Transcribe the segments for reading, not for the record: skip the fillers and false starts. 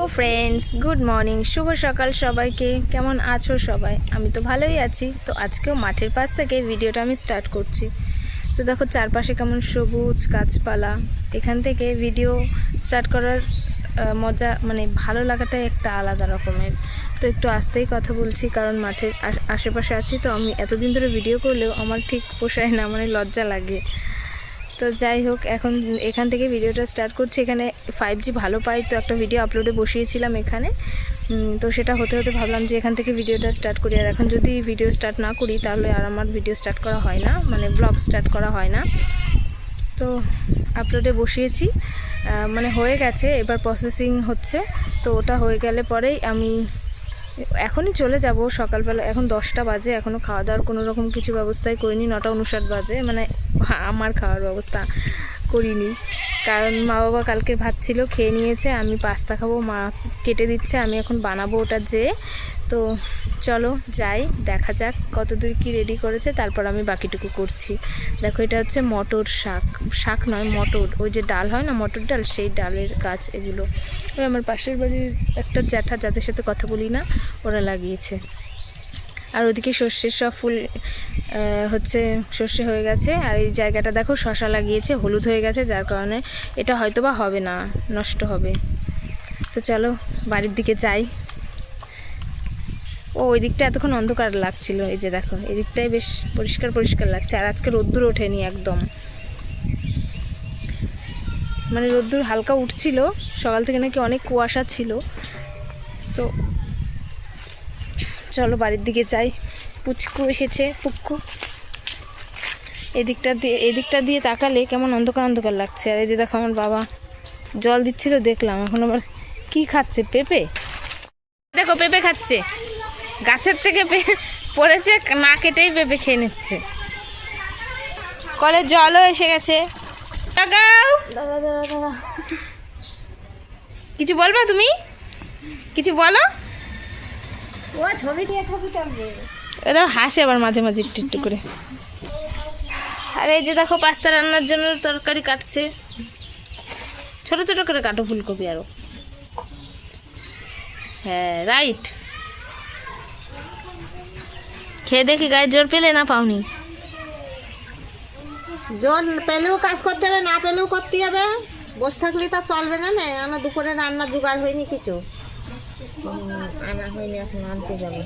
ও friends, good morning, শুভ সকাল সবাইকে। কেমন আছো সবাই? আমি তো ভালোই আছি। তো আজকেও মাঠের পাশ থেকে ভিডিওটা আমি স্টার্ট করছি। তো দেখো চারপাশে কেমন সবুজ গাছপালা। এখান থেকে ভিডিও স্টার্ট করার মজা, মানে ভালো লাগাটাই একটা আলাদা রকমের। তো একটু আস্তেই কথা বলছি, কারণ মাঠের আশেপাশে আছি। তো আমি এতদিন ধরে ভিডিও করলেও আমার ঠিক পোষায় না, মানে লজ্জা লাগে। তো যাই হোক, এখন এখান থেকে ভিডিওটা স্টার্ট করছি। এখানে 5G ভালো পাই, তো একটা ভিডিও আপলোডে বসিয়েছিলাম এখানে। তো সেটা হতে হতে ভাবলাম যে এখান থেকে ভিডিওটা স্টার্ট করি। আর এখন যদি ভিডিও স্টার্ট না করি তাহলে আর আমার ভিডিও স্টার্ট করা হয় না, মানে ব্লগ স্টার্ট করা হয় না। তো আপলোডে বসিয়েছি, মানে হয়ে গেছে, এবার প্রসেসিং হচ্ছে। তো ওটা হয়ে গেলে পরেই আমি এখনই চলে যাব সকালবেলা। এখন 10টা বাজে, এখনও খাওয়া দাওয়ার কোনো রকম কিছু ব্যবস্থাই করিনি। 9:59 বাজে, মানে আমার খাওয়ার ব্যবস্থা করিনি, কারণ মা বাবা কালকের ভাত ছিল, খেয়ে নিয়েছে। আমি পাস্তা খাবো, মা কেটে দিচ্ছে, আমি এখন বানাবো ওটা যেয়ে। তো চলো যাই, দেখা যাক কত দূর কী রেডি করেছে, তারপর আমি বাকিটুকু করছি। দেখো, এটা হচ্ছে মটর শাক, শাক নয় মটর, ওই যে ডাল হয় না মটর ডাল, সেই ডালের গাছ এগুলো। ওই আমার পাশের বাড়ির একটা জ্যাঠা, যাদের সাথে কথা বলি না, ওরা লাগিয়েছে। আর ওদিকে সর্ষের সব ফুল হচ্ছে, সর্ষে হয়ে গেছে। আর এই জায়গাটা দেখো শশা লাগিয়েছে, হলুদ হয়ে গেছে, যার কারণে এটা হয়তো বা হবে না, নষ্ট হবে। তো চলো বাড়ির দিকে যাই। ওই দিকটা এতক্ষণ অন্ধকার লাগছিল, এই যে দেখো এই দিকটাই বেশ পরিষ্কার পরিষ্কার লাগছে। আর আজকে রোদ্দুর ওঠেনি একদম, মানে রোদ্দুর হালকা উঠছিল, সকাল থেকে নাকি অনেক কুয়াশা ছিল। তো চলো বাড়ির দিকে যাই। পুচকু এসেছে, পুক্কু। এদিকটা দিয়ে তাকালে কেমন অন্ধকার অন্ধকার লাগছে। আর এই যে দেখো আমার বাবা জল দিচ্ছিল, দেখলাম। এখন আবার কি খাচ্ছে? পেঁপে। দেখো পেঁপে খাচ্ছে, গাছের থেকে পড়েছে, না কেটেই পেঁপে খেয়ে নিচ্ছে। কলের জলও এসে গেছে। কিছু বলবা তুমি? কিছু বলো। এরা হাসে আবার মাঝে মাঝে একটু একটু করে। আর এই যে দেখো পাস্তা রান্নার জন্য তরকারি কাটছে, ছোট ছোট করে কাটো ফুলকপি আরো। হ্যাঁ রাইট। খেয়ে দেখি গায়ে জোর পেলে, না পাওনি? জোর পেলেও কাজ করতে হবে, না পেলেও করতে হবে। বসে থাকলে তা চলবে না। না আমার দুপুরে রান্নার জোগাড় হয়নি কিছু, আনা হয়নি, এখন আনতে যাবে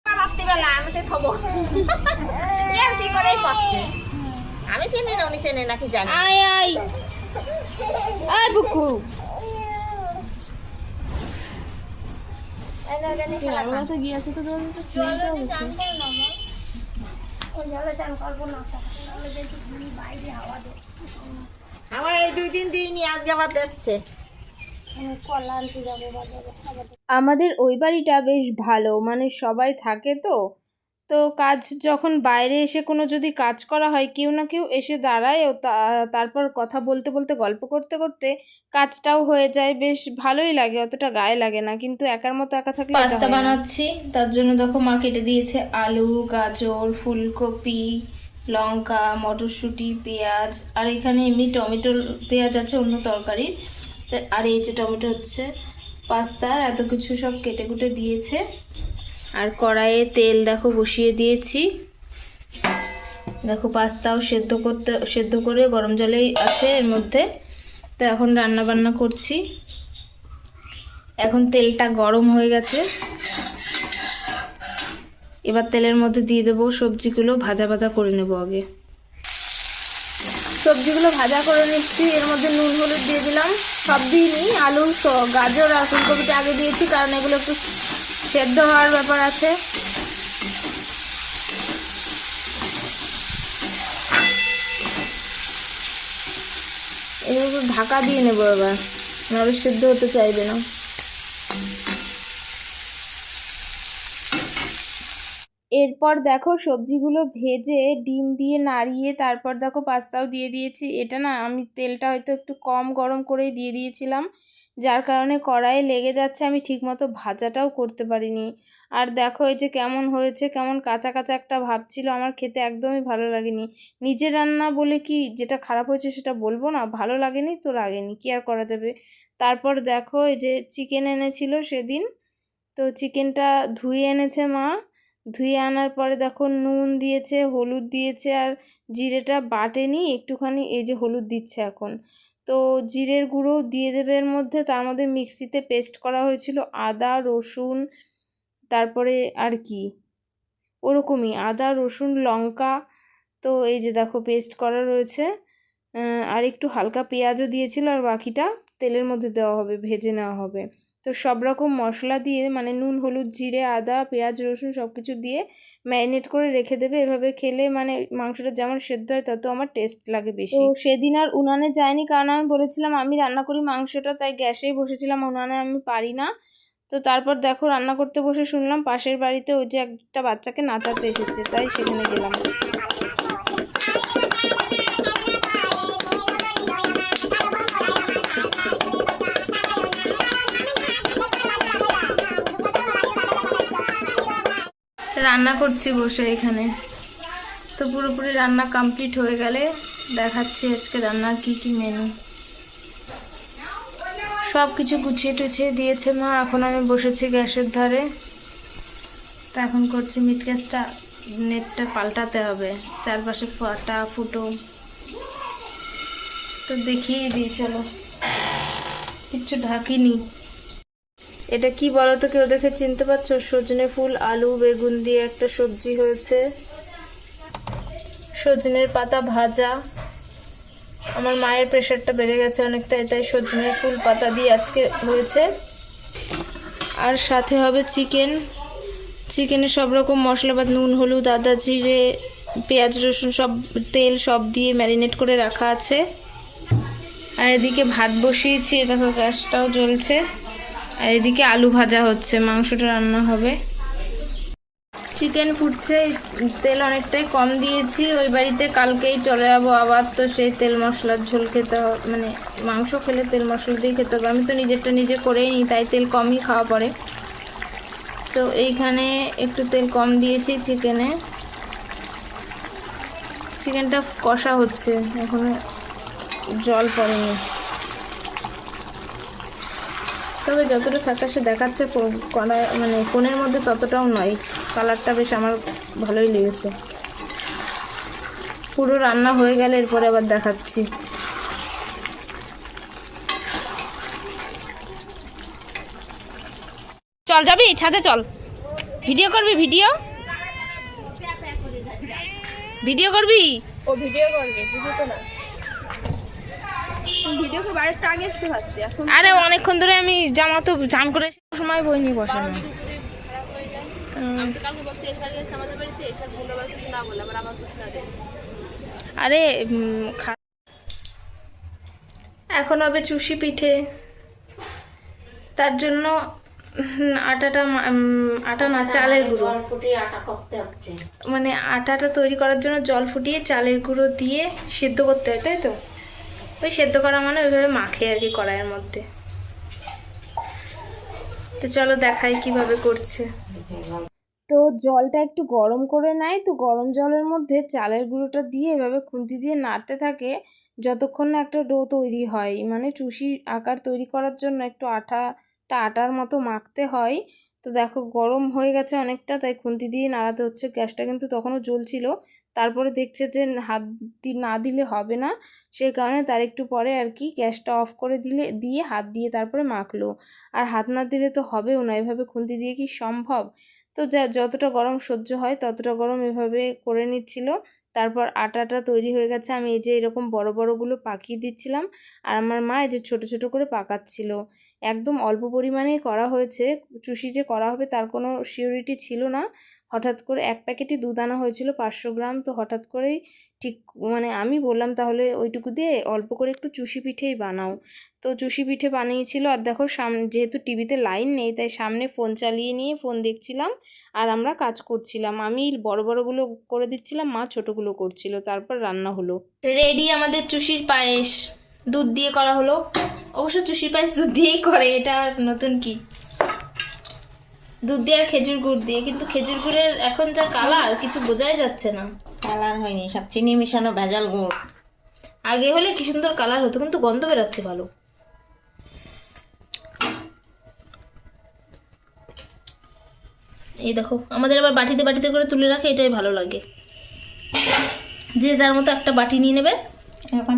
রাত্রিবেলা। আমি তো খাবো কি করেই করছে। আমি চিনি না, উনি চেনে নাকি জানি। আয় আয় আয় বুকু। গিয়েছে তো আমার এই 2 দিন দিইনি, আজকে আবার দিচ্ছে। আমাদের ওই বাড়িটা বেশ ভালো, মানে সবাই থাকে। তো তো কাজ যখন বাইরে এসে কোনো যদি কাজ করা হয়, কেউ না কেউ এসে দাঁড়ায়, ও তারপর কথা বলতে বলতে গল্প করতে করতে কাজটাও হয়ে যায়। বেশ ভালোই লাগে, অতটা গায়ে লাগে না। কিন্তু একার মতো একা থাকলে পাস্তা বানাচ্ছি, তার জন্য দেখো মা কেটে দিয়েছে আলু, গাজর, ফুলকপি, লঙ্কা, মটরশুঁটি, পেঁয়াজ। আর এখানে এমনি টমেটো, পেঁয়াজ আছে অন্য তরকারি। আর এই যে টমেটো হচ্ছে পাস্তার, এত কিছু সব কেটে কুটে দিয়েছে। আর কড়াইয়ে তেল দেখো বসিয়ে দিয়েছি। দেখো পাস্তাও সেদ্ধ করে গরম জলেই আছে এর মধ্যে। তো এখন রান্না বান্না করছি। এখন তেলটা গরম হয়ে গেছে, এবার তেলের মধ্যে দিয়ে দেবো সবজিগুলো, ভাজা ভাজা করে নেব। আগে সবজিগুলো ভাজা করে নিচ্ছি। এর মধ্যে নুন হলুদ দিয়ে দিলাম, সব দিইনি, আলু, গাজর আর ফুলকপিটা আগে দিয়েছি, কারণ এগুলো একটু সেদ্ধ হওয়ার ব্যাপার আছে। এগুলো ঢাকা দিয়ে নেবো এবার, নাহলে সেদ্ধ হতে চাইবে না। এরপর দেখো সবজিগুলো ভেজে ডিম দিয়ে নাড়িয়ে তারপর দেখো পাস্তাও দিয়ে দিয়েছি। এটা না আমি তেলটা হয়তো একটু কম গরম করেই দিয়ে দিয়েছিলাম, যার কারণে কড়াইয়ে লেগে যাচ্ছে, আমি ঠিকমতো ভাজাটাও করতে পারিনি। আর দেখো এই যে কেমন হয়েছে, কেমন কাঁচা কাঁচা একটা ভাব ছিল, আমার খেতে একদমই ভালো লাগেনি। নিজের রান্না বলে কি যেটা খারাপ হয়েছে সেটা বলবো না? ভালো লাগেনি তো লাগেনি, কি আর করা যাবে। তারপর দেখো এই যে চিকেন এনেছিল সেদিন, তো চিকেনটা ধুয়ে এনেছে মা। ধুয়ে আনার পরে দেখো নুন দিয়েছে, হলুদ দিয়েছে, আর জিরেটা বাটেনি, একটুখানি এই যে হলুদ দিচ্ছে এখন। তো জিরের গুঁড়ো দিয়ে দেবে এর মধ্যে। তার মধ্যে মিক্সিতে পেস্ট করা হয়েছিল আদা রসুন, তারপরে আর কি ওরকমই আদা রসুন লঙ্কা। তো এই যে দেখো পেস্ট করা রয়েছে। আর একটু হালকা পেঁয়াজও দিয়েছিল, আর বাকিটা তেলের মধ্যে দেওয়া হবে, ভেজে নেওয়া হবে। তো সব রকম মশলা দিয়ে মানে নুন হলুদ জিরে আদা পেঁয়াজ রসুন সব কিছু দিয়ে ম্যারিনেট করে রেখে দেবে। এভাবে খেলে মানে মাংসটা যেমন সেদ্ধ হয় তত আমার টেস্ট লাগে বেশি। তো সেদিন আর উনানে যায়নি, কারণ আমি বলেছিলাম আমি রান্না করি মাংসটা, তাই গ্যাসেই বসেছিলাম, উনানে আমি পারি না। তো তারপর দেখো রান্না করতে বসে শুনলাম পাশের বাড়িতে ওই যে একটা বাচ্চাকে নাচাতে এসেছে, তাই সেখানে গেলাম। রান্না করছি বসে এখানে। তো পুরোপুরি রান্না কমপ্লিট হয়ে গেলে দেখাচ্ছি আজকে রান্নার কি কি মেনু। সব কিছু গুছিয়ে টুছিয়ে দিয়েছে মা, এখন আমি বসেছি গ্যাসের ধারে। তো এখন করছি মিট গ্যাসটা, নেটটা পাল্টাতে হবে, চারপাশে ফাটা ফুটো। তো দেখিয়ে দিই, চলো। কিচ্ছু ঢাকিনি। এটা কি বলো তো, কেউ দেখে চিনতে পারছো? সজনে ফুল আলু বেগুন দিয়ে একটা সবজি হয়েছে, সজনের পাতা ভাজা। আমার মায়ের প্রেশারটা বেড়ে গেছে অনেকটাই, তাই সজনের ফুল পাতা দিয়ে আজকে হয়েছে। আর সাথে হবে চিকেন। চিকেনে সব রকম মশলাপাত নুন হলুদ আদা জিরে পেঁয়াজ রসুন সব তেল সব দিয়ে ম্যারিনেট করে রাখা আছে। আর এদিকে ভাত বসিয়েছি, দেখো গ্যাসটাও জ্বলছে। আর এদিকে আলু ভাজা হচ্ছে, মাংসটা রান্না হবে। চিকেন ফুটছে, তেল অনেকটাই কম দিয়েছি। ওই বাড়িতে কালকেই চলে যাবো আবার, তো সেই তেল মশলার ঝোল খেতে হবে, মানে মাংস খেলে তেল মশলা দিয়ে খেতে হবে। আমি তো নিজেরটা নিজে করেই নিই, তাই তেল কমই খাওয়া পড়ে। তো এইখানে একটু তেল কম দিয়েছি চিকেনে। চিকেনটা কষা হচ্ছে, এখনো জল পড়েনি। তবে যতটা ফ্যাকাশে দেখাচ্ছে কড়াই মানে ফোনের মধ্যে ততটাও নয়। কালারটা বেশ আমার ভালোই লেগেছে। পুরো রান্না হয়ে গেলে এরপরে আবার দেখাচ্ছি। চল যাবি ছাদে, চল ভিডিও করবি, ভিডিও ভিডিও করবি। ও ভিডিও করবে, ভিডিও তো না, ভিডিও করে বাড়িতে আগে আসতে পারছি। এখন আরে অনেকক্ষণ ধরে আমি জামা তো চান করে সময় বই নিয়ে বসানো। আরে এখন হবে চুষি পিঠে। তার জন্য আটা না চালের গুঁড়ো ফুটিয়ে আটা করতে হচ্ছে। মানে আটাটা তৈরি করার জন্য জল ফুটিয়ে চালের গুঁড়ো দিয়ে সেদ্ধ করতে হয়, তাই তো? ওই সেদ্ধ করা মানে ওইভাবে মাখে আর কি কড়াইয়ের মধ্যে। তো চলো দেখাই কিভাবে করছে। তো জলটা একটু গরম করে নেয়, তো গরম জলের মধ্যে চালের গুঁড়োটা দিয়ে এভাবে খুন্তি দিয়ে নাড়তে থাকে যতক্ষণ না একটা ডো তৈরি হয়। মানে চুষি আকার তৈরি করার জন্য একটু আটার মতো মাখতে হয়। তো দেখো গরম হয়ে গেছে অনেকটা, তাই খুন্তি দিয়ে নাড়াতে হচ্ছে। গ্যাসটা কিন্তু তখনও জ্বলছিল। তারপরে দেখছে যে হাত না দিলে হবে না, সেই কারণে তার একটু পরে আর কি গ্যাসটা অফ করে দিয়ে হাত দিয়ে তারপরে মাখলো। আর হাত না দিলে তো হবেও না, এভাবে খুন্তি দিয়ে কি সম্ভব? তো যতটা গরম সহ্য হয় ততটা গরম এভাবে করে নিচ্ছিল। তারপর আটাটা তৈরি হয়ে গেছে। আমি এই যে এরকম বড় বড়গুলো পাকিয়ে দিচ্ছিলাম, আর আমার মা এই যে ছোট ছোট করে পাকাচ্ছিল। একদম অল্প পরিমাণেই করা হয়েছে। চুষি যে করা হবে তার কোনো সিওরিটি ছিল না। হঠাৎ করে এক প্যাকেটই দুধ আনা হয়েছিল 500 গ্রাম। তো হঠাৎ করেই ঠিক মানে আমি বললাম তাহলে ওইটুকু দিয়ে অল্প করে একটু চুষি পিঠেই বানাও। তো চুষি পিঠে বানিয়েছিল। আর দেখো সামনে যেহেতু টিভিতে লাইন নেই, তাই সামনে ফোন চালিয়ে নিয়ে ফোন দেখছিলাম আর আমরা কাজ করছিলাম। আমি বড় বড়গুলো করে দিচ্ছিলাম, মা ছোটোগুলো করছিল। তারপর রান্না হলো। রেডি আমাদের চুষির পায়েস, দুধ দিয়ে করা হলো। অবশ্য চুষির পায়েস দুধ দিয়েই করে, এটা আর নতুন কি। দুধ দিয়ে আর খেজুর গুড় দিয়ে, কিন্তু খেজুর গুড়ের এখন যা কালার কিছু বোঝাই যাচ্ছে না। কালার হয়নি, সব চিনি মিশানো ভেজাল গুড়। আগে হলে কি সুন্দর কালার হতো, কিন্তু গন্ধ বেরাচ্ছে ভালো। এই দেখো আমাদের আবার বাটিতে বাটিতে করে তুলে রাখে, এটাই ভালো লাগে। যে যার মতো একটা বাটি নিয়ে নেবে। এখন